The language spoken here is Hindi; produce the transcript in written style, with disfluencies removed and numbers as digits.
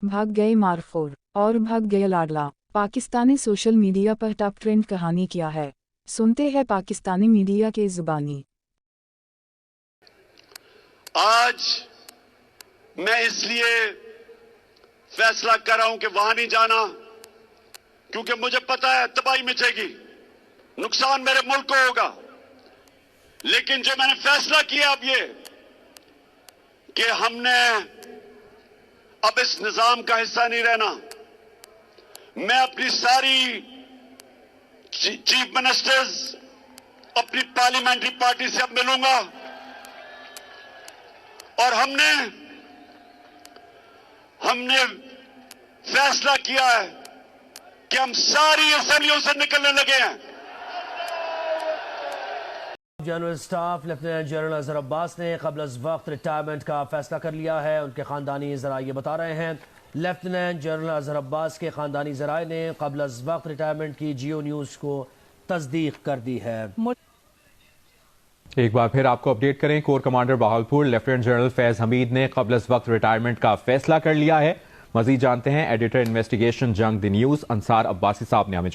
भाग गए मारफोर और भाग गया लाडला। पाकिस्तानी सोशल मीडिया पर टॉप ट्रेंड कहानी क्या है, सुनते हैं पाकिस्तानी मीडिया के जुबानी। आज मैं इसलिए फैसला कर रहा हूं कि वहां नहीं जाना, क्योंकि मुझे पता है तबाही मचेगी, नुकसान मेरे मुल्क को होगा। लेकिन जो मैंने फैसला किया अब ये कि हमने अब इस निजाम का हिस्सा नहीं रहना। मैं अपनी सारी चीफ मिनिस्टर्स, अपनी पार्लियामेंट्री पार्टी से अब मिलूंगा और हमने फैसला किया है कि हम सारी असेंबलियों से निकलने लगे हैं। General staff lieutenant general Azhar Abbas ने कबल अज वक्त रिटायरमेंट का फैसला कर लिया है। उनके खानदानी ज़राए बता रहे हैं। लेफ्टिनेंट जनरल अजहर अब्बास के खानदानी ज़राए ने कबल अज वक्त रिटायरमेंट की जियो न्यूज़ को तस्दीक कर दी है। एक बार फिर आपको अपडेट करें, core commander Bahawalpur lieutenant general Faiz Hamid ने कबल अज वक्त रिटायरमेंट का फैसला कर लिया है। मजीद जानते हैं एडिटर इन्वेस्टिगेशन जंग द न्यूज़ अंसार अब्बासी साहब ने हमें